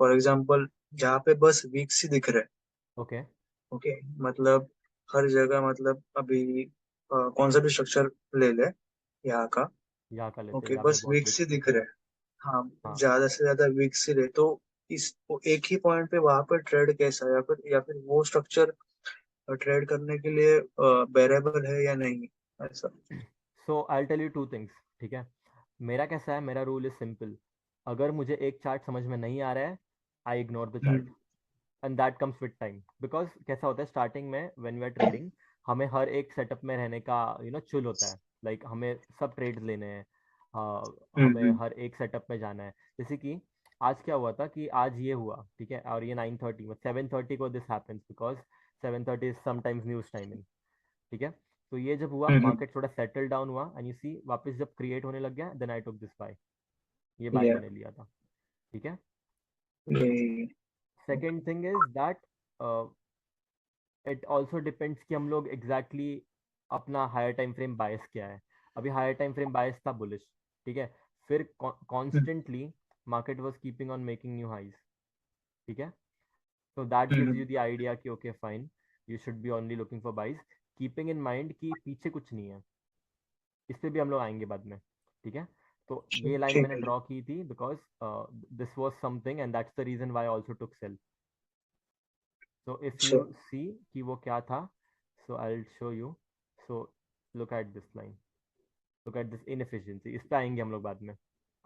For example जहाँ पे बस वीक्स ही दिख रहे हैं। ओके, ओके, मतलब हर जगह, मतलब अभी कौन सा भी स्ट्रक्चर ले ले यहाँ का। यहाँ का लेते हैं, ओके, यहाँ पे बस बहुत वीक्स ही विक्स दिख दिख रहे रहे हैं। हैं। हाँ, हाँ, ज्यादा से ज्यादा वीक्स ही रहे तो इस वो एक ही पॉइंट पे वहां पर ट्रेड कैसा है, या फिर वो स्ट्रक्चर ट्रेड करने के लिए बेरेबल है या नहीं, ऐसा। So I tell you two things, ठीक है। मेरा कैसा है, मेरा रूल इज सिंपल। अगर मुझे एक चार्ट समझ में नहीं आ रहा है, I ignore the chart, hmm. And that comes with time. Because कैसा होता है स्टार्टिंग में व्हेन वी आर ट्रेडिंग, हमें हर एक सेटअप में रहने का चुल होता है। लाइक हमें सब ट्रेड्स लेने हैं, हमें हम्म। हर एक सेटअप में जाना है। जैसे कि आज क्या हुआ था कि आज ये हुआ, ठीक है, और ये 9:30 में 7:30 को this happens, because 7:30 is sometimes news timing, ठीक है। तो ये जब हुआ, हम्म। मार्केट थोड़ा सेटल डाउन हुआ, एंड यू सी वापस जब क्रिएट होने लग गया, then I took this buy, ये बाय या मैंने लिया था, ठीक है। ये second thing is that it also depends कि हम लोग एग्जैक्टली अपना हायर टाइम फ्रेम बायस क्या है। अभी हायर टाइम फ्रेम बायस था बुलिश, ठीक है। फिर constantly market was keeping on making new highs, ठीक है। So that gives you hmm. the idea कि okay fine, you should be only looking for buys, keeping in mind कि पीछे कुछ नहीं है। इस पे भी हम लोग आएंगे बाद में, ठीक है। तो ये लाइन ठीक मैंने है। ड्रॉ की थी because this was something and that's the reason why I also took sell. So if अच्छा। यू सी कि वो क्या था, so I will show you. So look at this line, look at this inefficiency, इस पे आएंगे हम लोग बाद में,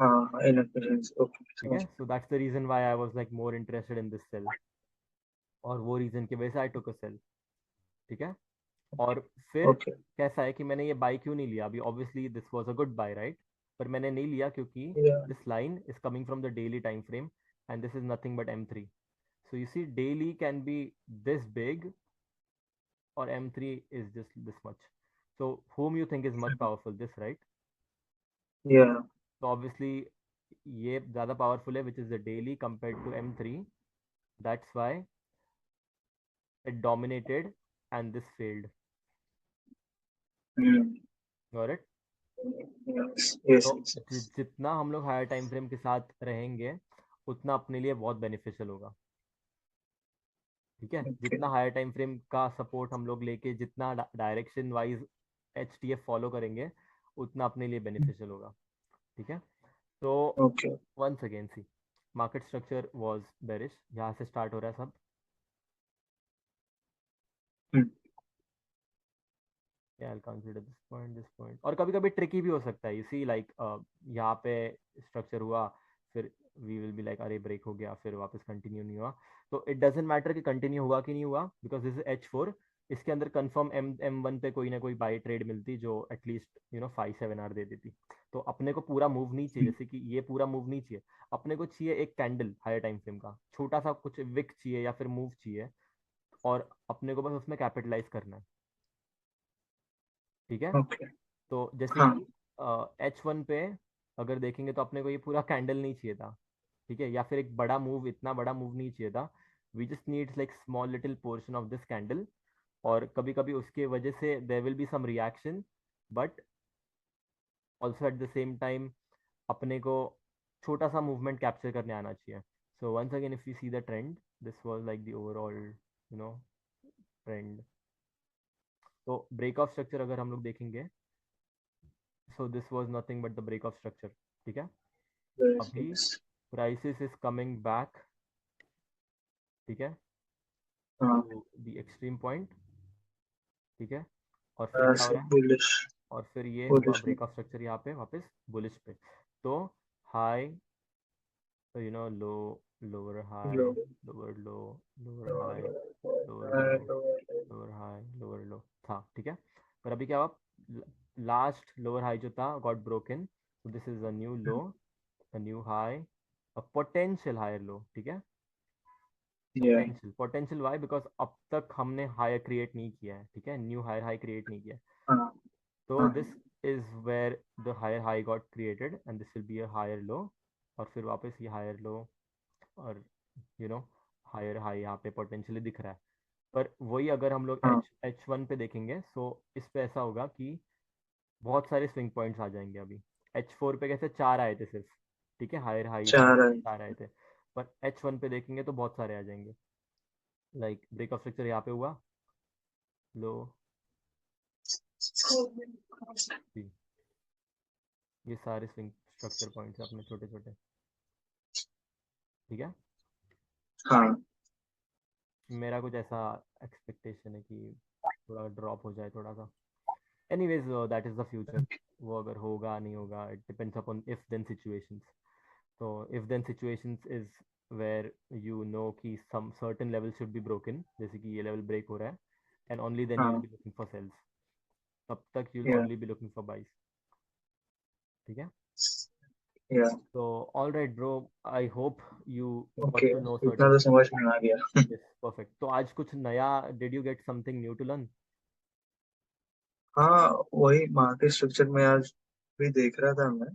हाँ, इनएफिशिएंसी, ओके, ठीक है। समझ so that's the reason why I was like more interested in this sell, और वो रीजन की वजह से आई टुक अ सेल, ठीक है। और फिर ओके। कैसा है कि मैंने ये बाय क्यों नहीं लिया अभी, obviously this was a good buy, right. पर मैंने नहीं लिया क्योंकि या this line is coming from the daily time frame, and this is nothing but M3। So you see daily can be this big, और M3 is just this much. So whom you think is much powerful, this, right? या So obviously ये ज़्यादा powerful है, which is the daily compared to M3. That's why it dominated and this failed. Hmm. Got it? Yes yes तो yes. जितना हम लोग higher time frame के साथ रहेंगे, उतना अपने लिए बहुत बेनिफिशियल होगा, ठीक है। ओके। जितना हायर टाइम फ्रेम का सपोर्ट हम लोग लेके, जितना डायरेक्शन वाइज HTF फॉलो करेंगे, उतना अपने लिए बेनिफिशियल होगा, ठीक है। तो okay. once again see, market structure was bearish, यहाँ से स्टार्ट हो रहा है सब। हम्म। Yeah, I'll consider this point, और कभी कभी ट्रिकी भी हो सकता है, यू सी लाइक यहाँ पे स्ट्रक्चर हुआ, फिर वी विल बी लाइक अरे ब्रेक हो गया, फिर वापस कंटिन्यू नहीं हुआ। तो इट डजेंट मैटर कि कंटिन्यू हुआ कि नहीं हुआ, बिकॉज दिस इज H4। इसके अंदर कंफर्म M1 पे कोई ना कोई बाई ट्रेड मिलती जो एटलीस्ट 5-7 आवर दे देती। तो अपने को पूरा मूव नहीं चाहिए, जैसे कि ये पूरा मूव नहीं चाहिए। अपने को चाहिए एक कैंडल हायर टाइम फ्रेम का, छोटा सा कुछ विक चाहिए या फिर मूव चाहिए, और अपने को बस उसमें कैपिटलाइज करना है, ठीक है। ओके। तो जैसे हाँ। कि H1 पे अगर देखेंगे तो अपने को ये पूरा कैंडल नहीं चाहिए था, ठीक है, या फिर एक बड़ा मूव, इतना बड़ा मूव नहीं चाहिए था। We just needs like small little portion of this candle, और कभी कभी उसके वजह से there will be some reaction, but also at the same time अपने को छोटा सा मूवमेंट कैप्चर करने आना चाहिए। So once again if you see the trend, this was like the overall trend. तो ब्रेक ऑफ स्ट्रक्चर अगर हम लोग देखेंगे, so this was nothing but the break of structure, ठीक है। यस अभी yes. Prices is coming back, ठीक है, हाँ। टू द एक्सट्रीम पॉइंट, ठीक है। और फिर हाँ, क्या हो से रहा है, बुलिश। और फिर ये हुआ बुलिश। ब्रेक ऑफ स्ट्रक्चर यहाँ पे वापस बुलिश पे। तो high, low, lower high, low. Lower low, lower high, lower low, lower high, lower low था, ठीक है। पर अभी क्या हुआ, लास्ट लोअर हाई जो था got broken, so this is a new low, a new high, a potential higher low, ठीक है। या पोटेंशियल, पोटेंशियल वाई, बिकॉज अब तक हमने हायर क्रिएट नहीं किया है, ठीक है, न्यू हायर हाई क्रिएट नहीं किया है। हाँ। तो हाँ। This is where the higher high got created, and this will be a higher low, और फिर वापस ये हायर लो, और यू नो हायर हाई यहाँ पे पोटेंशियली दिख रहा है। पर वही अगर हम लोग हाँ। H1 पे देखेंगे, सो इस पे ऐसा होगा कि बहुत सारे स्विंग पॉइंट्स आ जाएंगे अभी। H4 पे कैसे चार आए थे सिर्फ, ठीक है, हायर हाई से चाह रहा है। चार आए थे। पर H1 पे देखेंगे तो बहुत सारे आ जाएंगे। लाइक ब्रेक ऑफ स्ट्रक्चर यहाँ पे हुआ, लो, ये सारे स्विंग स्ट्रक्चर पॉइंट्स अपने छोटे छोटे, ठीक है। हाँ मेरा कुछ ऐसा एक्सपेक्टेशन है कि थोड़ा ड्रॉप हो जाए थोड़ा सा। Anyways that is the future. वो अगर होगा नहीं होगा, it depends upon if then situations. तो if then situations is where you know कि some certain level should be broken, जैसे कि ये लेवल ब्रेक हो रहा है, and only then you will हाँ बी लुकिंग फॉर सेल्स। तब तक यू विल या only be looking for buys, ठीक है। या तो all right bro, I hope you okay, got to know इतना सर्टेन तो थिंग्स। समझ में आ गया। Yes perfect. तो आज कुछ नया, did you get something new to learn? हाँ, वही मार्केट स्ट्रक्चर में आज भी देख रहा था मैं।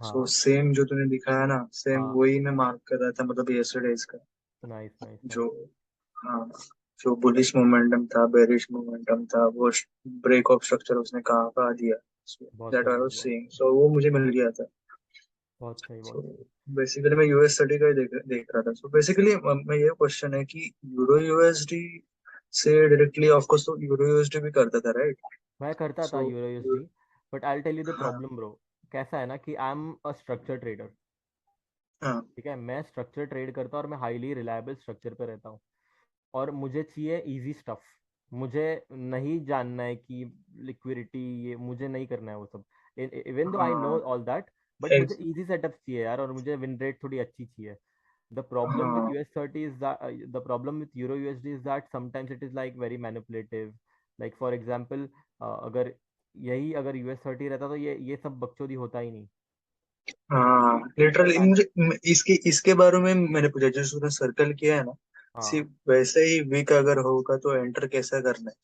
सो हाँ सेम जो तूने दिखाया ना, सेम हाँ, वही मैं मार्क कर रहा था, मतलब यस्टरडेज का। Nice nice nice. जो हाँ, जो बुलिश मोमेंटम था, बेरिश मोमेंटम था, वो ब्रेक ऑफ स्ट्रक्चर उसने कहाँ कहाँ दिया, बहुत दैट सही आई वाज बहुत सीइंग, सही सो वो मुझे मिल गया था। बहुत सही सो बहुत सही। बेसिकली मैं यूएस स्टडी का ही देख रहा था। सो बेसिकली मैं ये क्वेश्चन है कि यूरो यूएसडी से डायरेक्टली, ऑफ कोर्स तो यूरो यूएसडी भी करता था, राइट? मैं करता था so euro USD, but I tell you the हाँ प्रॉब्लम ब्रो। कैसा है ना कि I am a structure trader, हाँ ठीक है। मैं स्ट्रक्चर ट्रेड करता हूँ और मैं हाईली रिलायबल स्ट्रक्चर पे रहता हूँ, और मुझे चाहिए इजी स्टफ। मुझे नहीं जानना है कि लिक्विडिटी, ये मुझे नहीं करना है वो सब, इवन दो आई नो हाँ ऑल दैट। बट मुझे ex- इजी सेटअप चाहिए यार, और मुझे विन रेट थोड़ी अच्छी चाहिए। The problem with हाँ US30 is that the problem with Euro USD is that sometimes it is like very manipulative. Like for example, अगर यही अगर US30 रहता तो ये सब बकचोदी होता ही नहीं। हाँ, समझ लिटरली रहा है? मुझे इसके इसके बारे में मैंने पूछा, जो उसने सर्कल किया है ना, हाँ सिर्फ वैसे ही वीक अगर होगा तो एंटर कैसा करना है।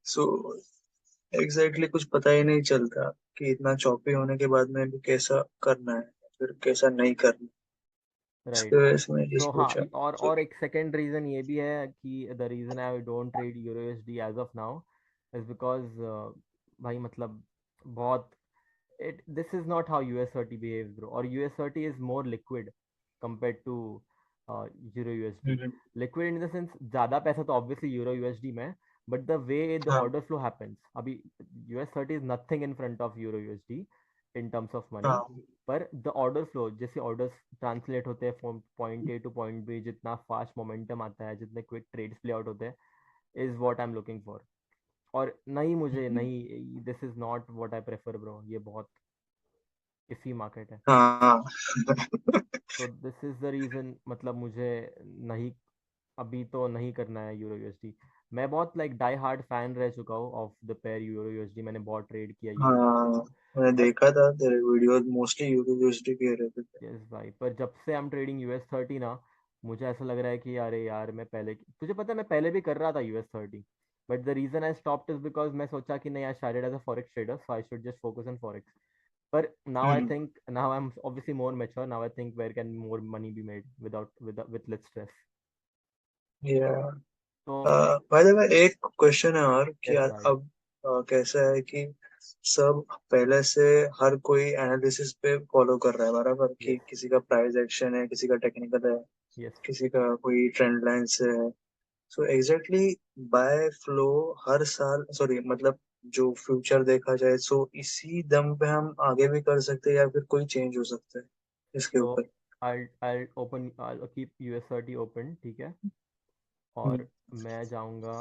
सो एग्जैक्टली कुछ पता ही नहीं चलता कि इतना चौपी होने के बाद में भी कैसा करना है, फिर कैसा नहीं करना। इसके राइट। वजह से मैंने तो जस्ट हाँ, पूछा। So, और एक सेकेंड रीजन ये भी है कि the reason I don't trade euro USD as of now is because भाई मतलब बहुत, it this is not how US30 behaves bro, or US30 is more liquid compared to Euro USD. Hmm, Liquid in the sense ज्यादा पैसा तो obviously Euro USD में, but the way the हाँ order flow happens, अभी US30 is nothing in front of Euro USD in terms of money, हाँ पर the order flow जैसे orders translate होते हैं from point A to point B, जितना fast momentum आता है, जितने क्विक ट्रेड्स प्ले आउट होते हैं, is what I am looking for. और नहीं, मुझे हम्म, नहीं, this is not what I prefer bro, ये बहुत इफी मार्केट है। हाँ तो दिस इज द रीजन, मतलब मुझे नहीं, अभी तो नहीं करना है यूरो यूएसडी। मैं बहुत लाइक डाई हार्ड फैन रह चुका हूँ of the pair euro USD, मैंने बहुत ट्रेड किया यूरो हाँ, यूएसडी। मैंने पर देखा था तेरे वीडियो, मोस्टली यूट्यूब यूएसडी के रहते थे। यस भाई, पर जब से आई एम ट्रेडिंग US30 ना, मुझे ऐसा लग रहा है कि अरे यार, मैं पहले, तुझे पता है मैं पहले भी कर रहा था US30, but the reason I stopped is because मैं सोचा कि नहीं, I started as a forex trader, so I should just focus on forex. पर now I hmm think, now I am obviously more mature, now I think where can more money be made without with less stress. या तो by the way, एक question है और कि yes यार भाई, अब कैसा है कि सब पहले से हर कोई एनालिसिस पे फॉलो कर रहा है बराबर, कि यस किसी का प्राइस एक्शन है, किसी का टेक्निकल है, यस किसी का कोई ट्रेंड लाइन से है। सो एग्जैक्टली बाय फ्लो हर साल, सॉरी मतलब जो फ्यूचर देखा जाए, सो इसी दम पे हम आगे भी कर सकते हैं या फिर कोई चेंज हो सकता है इसके तो ऊपर? I open, I keep US30 open, ठीक है। हम्म, और मैं जाऊंगा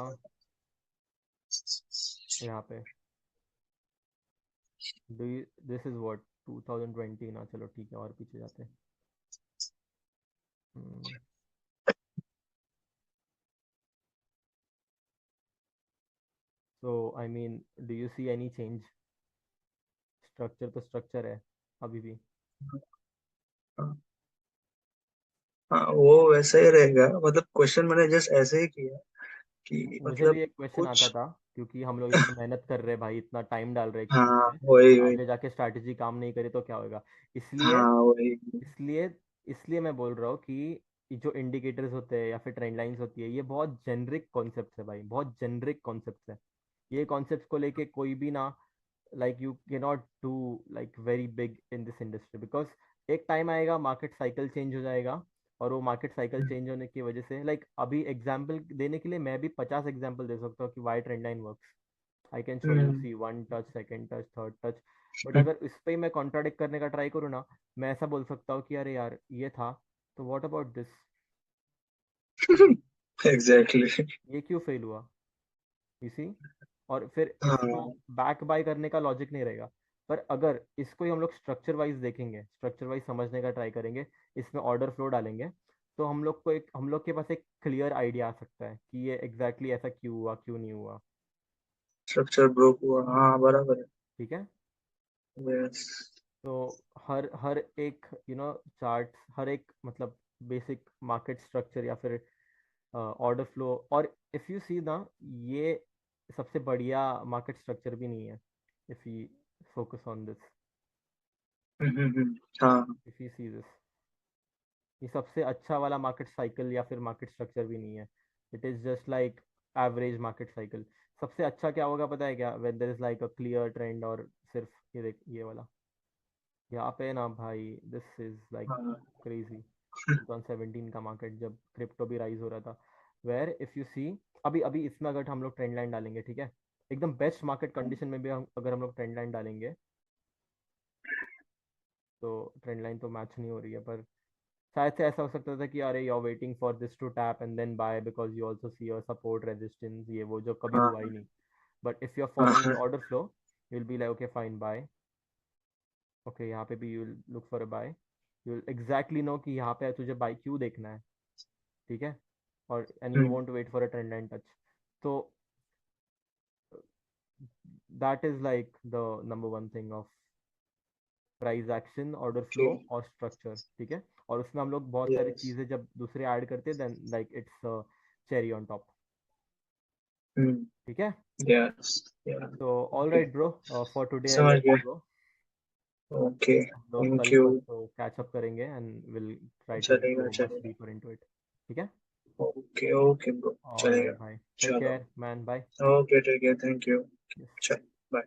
यहाँ पे, do you, this is what 2020 ना, चलो ठीक है और पीछे जाते हैं। So I mean, do you see any change? Structure तो स्ट्रक्चर है अभी भी। हाँ हाँ, वो वैसा ही रहेगा, मतलब क्वेश्चन मैंने जस्ट ऐसे ही किया कि मुझे भी मतलब एक क्वेश्चन आता कुछ। था, क्योंकि हम लोग इतना मेहनत कर रहे हैं भाई, इतना टाइम डाल रहे हैं किसी चीज हाँ में, वही वही। आगे जाके स्ट्रैटेजी काम नहीं करे तो क्या होगा। इसलिए हाँ वही। इसलिए इसलिए मैं बोल रहा हूँ कि जो इंडिकेटर्स होते हैं या फिर ट्रेंड लाइंस होती है, ये बहुत जेनरिक कॉन्सेप्ट है भाई, बहुत जेनरिक कॉन्सेप्ट है। ये कॉन्सेप्ट को लेके कोई भी ना, like you cannot do like very big in this industry, because एक टाइम आएगा मार्केट साइकिल चेंज हो जाएगा, और वो मार्केट साइकिल चेंज होने की वजह से लाइक अभी एग्जाम्पल देने के लिए मैं भी 50 एग्जाम्पल दे सकता हूँ कि why trend line works. I can show you, hmm, see one touch, second touch, third touch. But अगर इस पे ही मैं कॉन्ट्राडिक्ट करने का ट्राई करूँ ना, मैं ऐसा बोल सकता हूँ कि अरे यार ये था, तो व्हाट अबाउट दिस, एग्जैक्टली। ये क्यों फेल हुआ, यू सी। और फिर इसको हाँ, बैक बाय करने का लॉजिक नहीं रहेगा। पर अगर इसको ही हम लोग स्ट्रक्चर वाइज देखेंगे, स्ट्रक्चर वाइज समझने का ट्राई करेंगे, इसमें ऑर्डर फ्लो डालेंगे, तो हम लोग के पास एक क्लियर आइडिया आ सकता है कि ये एग्जैक्टली ऐसा क्यों हुआ, क्यों नहीं हुआ। स्ट्रक्चर ब्रोक हुआ, हाँ बराबर है। ठीक है। यस। तो हर हर एक चार्ट, हर एक मतलब बेसिक मार्केट स्ट्रक्चर या फिर ऑर्डर फ्लो, और इफ यू सी ना, ये सबसे बढ़िया मार्केट स्ट्रक्चर भी नहीं है, if you focus on this, हाँ। इफ यू सी दिस, ये सबसे अच्छा वाला मार्केट साइकिल या फिर मार्केट स्ट्रक्चर भी नहीं है। It is just like average market cycle. सबसे अच्छा क्या होगा पता है क्या, when there is like a clear trend, और सिर्फ ये देख ये वाला, यहाँ पे ना भाई, दिस इज लाइक हाँ। क्रेजी। 2017 का मार्केट जब क्रिप्टो भी राइज हो रहा था, वेयर इफ यू सी, अभी अभी इसमें अगर हम लोग ट्रेंड लाइन डालेंगे, ठीक है, एकदम बेस्ट मार्केट कंडीशन में भी अगर हम लोग ट्रेंड लाइन डालेंगे, तो ट्रेंड लाइन तो मैच नहीं हो रही है, पर शायद से ऐसा हो सकता था कि अरे you are waiting for this to tap and then buy because you also see your support resistance, ये वो जो कभी हुआ ही हाँ। नहीं। But if you are following the हाँ। Order flow, you will be like okay fine buy, okay यहाँ पे भी you will look for a buy, you will exactly know कि यहाँ पे तुझे बाय क्यों देखना है, ठीक है, और and you hmm, want to wait for a trend line touch. तो that is like the number one thing of price action, order flow okay. और स्ट्रक्चर, ठीक है। और उसमें हम लोग बहुत सारी यस। चीजें जब दूसरे ऐड करते हैं, then like it's cherry on top, hmm. ठीक है। यस। या। तो all okay, right bro, for today I समझ लेट गया। You go. ओके, हम लोग थैंक कल यू। परसों कैचअप करेंगे एंड विल ट्राई टू चलेगा गो मच चलेगा। डीपर इनटू इट, ठीक है। ओके ओके ब्रो, ऑल चलेगा। राइट भाई, टेक चलो। Care man, bye. ओके ठीक है, थैंक यू। यस। चल, बाय।